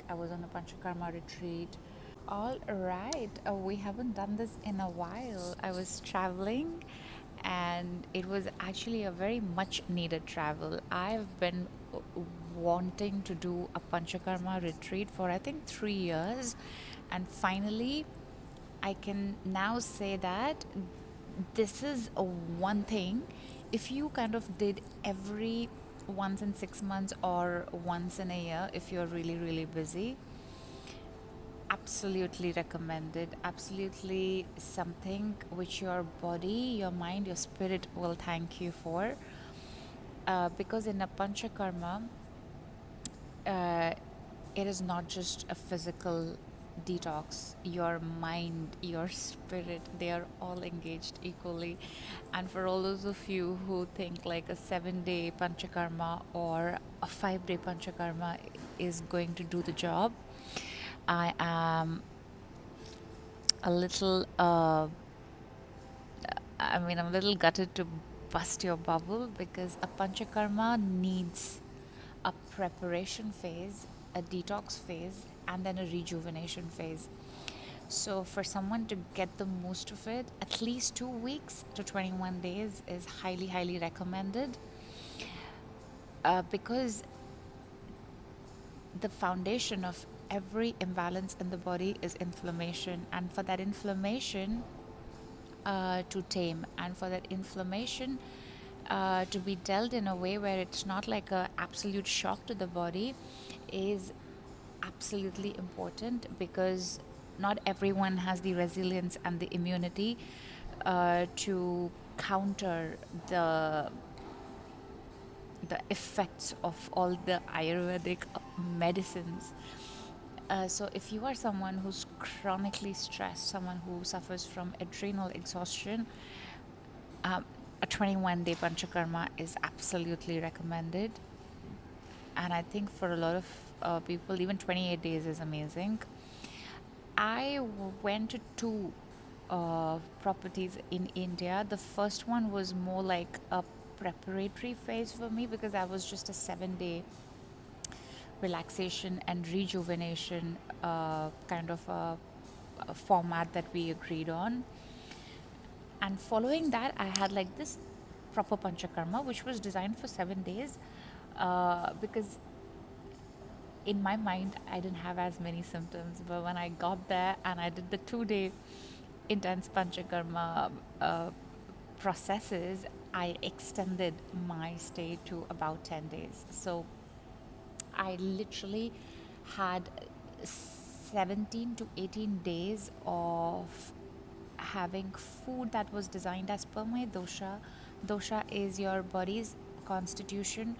I was on a Panchakarma retreat. All right, we haven't done this in a while. I was traveling and it was actually a very much needed travel. I've been wanting to do a Panchakarma retreat for I think 3 years, and finally I can now say that this is a one thing. If you kind of did every once in 6 months or once in a year, if you're really, really busy, absolutely recommended. Absolutely something which your body, your mind, your spirit will thank you for. Because in a Panchakarma, uh, it is not just a physical detox. Your mind, your spirit, they are all engaged equally. And for all those of you who think like a 7 day panchakarma or a 5 day panchakarma is going to do the job, I am a little I'm a little gutted to bust your bubble, because a panchakarma needs a preparation phase, a detox phase, and then a rejuvenation phase. So, for someone to get the most of it, at least 2 weeks to 21 days is highly, highly recommended, because the foundation of every imbalance in the body is inflammation. And for that inflammation to tame, and for that inflammation to be dealt in a way where it's not like a absolute shock to the body, is absolutely important, because not everyone has the resilience and the immunity to counter the the effects of all the Ayurvedic medicines. So, if you are someone who's chronically stressed, someone who suffers from adrenal exhaustion, um, a 21-day Panchakarma is absolutely recommended. And I think for a lot of people, even 28 days is amazing. I went to two properties in India. The first one was more like a preparatory phase for me, because I was just a 7 day relaxation and rejuvenation kind of a format that we agreed on. And following that, I had like this proper panchakarma, which was designed for 7 days, because in my mind, I didn't have as many symptoms. But when I got there and I did the 2 day intense panchakarma processes, I extended my stay to about 10 days. So I literally had 17 to 18 days of having food that was designed as per my dosha. Dosha is your body's constitution,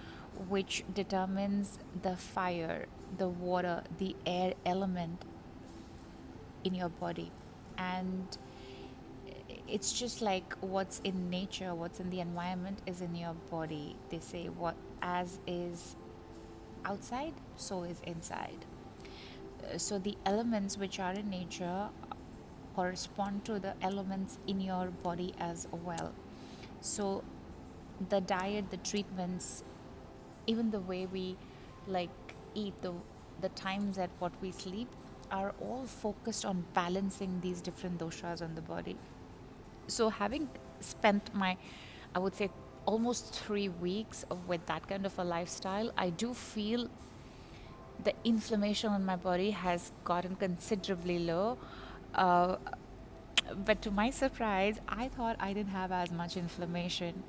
which determines the fire, the water, the air element in your body. And it's just like what's in nature, what's in the environment is in your body. They say what as is outside, so is inside. So the elements which are in nature correspond to the elements in your body as well. So the diet, the treatments, even the way we like eat, the times at what we sleep, are all focused on balancing these different doshas on the body. So having spent my, I would say, almost 3 weeks with that kind of a lifestyle, I do feel the inflammation in my body has gotten considerably low. Uh, but to my surprise, I thought I didn't have as much inflammation,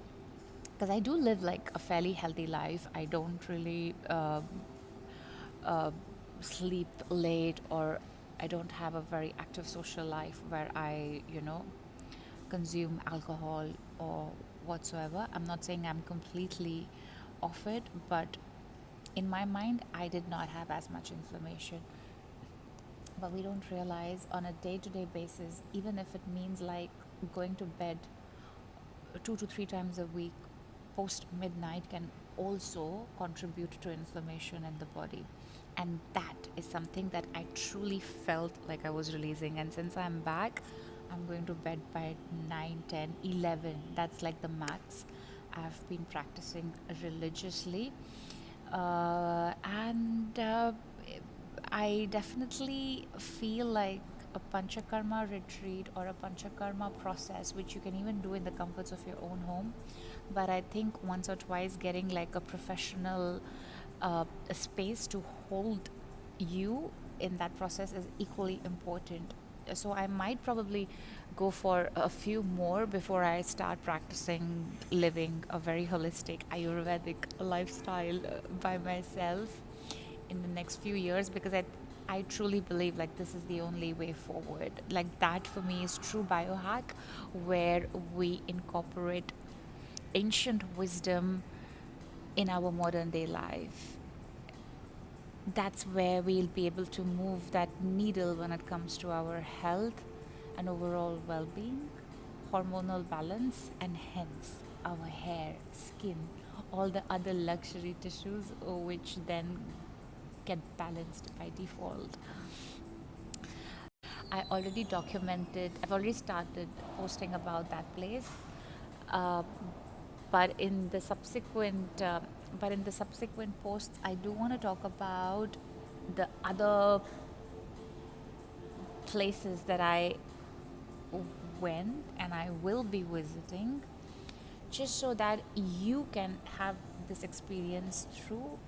because I do live like a fairly healthy life. I don't really uh, sleep late, or I don't have a very active social life where I, consume alcohol or whatsoever. I'm not saying I'm completely off it, but in my mind, I did not have as much inflammation. But we don't realize on a day to day basis, even if it means like going to bed 2 to 3 times a week post midnight, can also contribute to inflammation in the body. And that is something that I truly felt like I was releasing. And since I'm back, I'm going to bed by 9, 10, 11. That's like the max. I've been practicing religiously. And I definitely feel like a Panchakarma retreat or a Panchakarma process, which you can even do in the comforts of your own home. But I think once or twice getting like a professional a space to hold you in that process is equally important. So I might probably go for a few more before I start practicing living a very holistic Ayurvedic lifestyle by myself in the next few years, because I truly believe like this is the only way forward. Like that for me is true biohack, where we incorporate ancient wisdom in our modern day life. That's where we'll be able to move that needle when it comes to our health and overall well being, hormonal balance, and hence our hair, skin, all the other luxury tissues, which then get balanced by default. I've already started posting about that place. Uh, but in the subsequent posts, I do want to talk about the other places that I went and I will be visiting, just so that you can have this experience through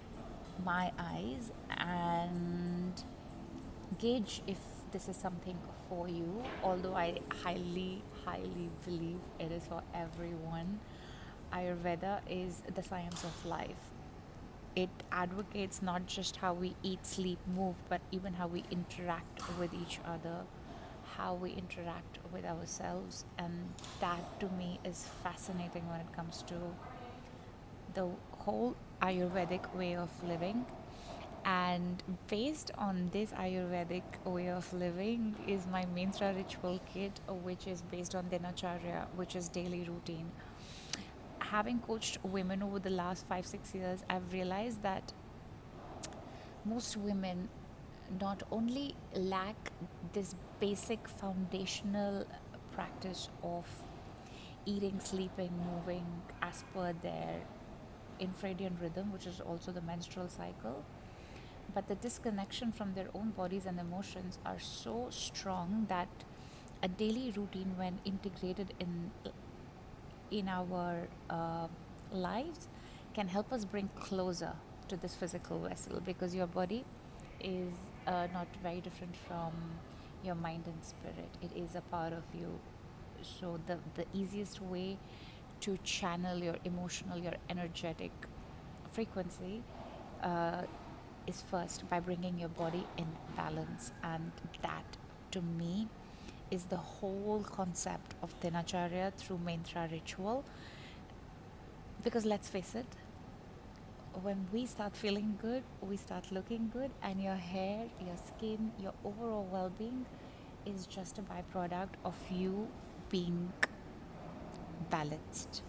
my eyes and gauge if this is something for you. Although I highly believe it is for everyone. Ayurveda is the science of life. It advocates not just how we eat, sleep, move, but even how we interact with each other, how we interact with ourselves. And that to me is fascinating when it comes to the whole Ayurvedic way of living. And based on this Ayurvedic way of living is my Mantra ritual kit, which is based on Dinacharya, which is daily routine. Having coached women over the last 5 6 years, I've realized that most women not only lack this basic foundational practice of eating, sleeping, moving as per their infradian rhythm, which is also the menstrual cycle, but the disconnection from their own bodies and emotions are so strong that a daily routine, when integrated in our lives, can help us bring closer to this physical vessel, because your body is not very different from your mind and spirit. It is a part of you. So the easiest way to channel your emotional, your energetic frequency uh, is first by bringing your body in balance. And that, to me, is the whole concept of Dinacharya through Mantra ritual. Because let's face it, when we start feeling good, we start looking good, and your hair, your skin, your overall well being is just a byproduct of you being balanced.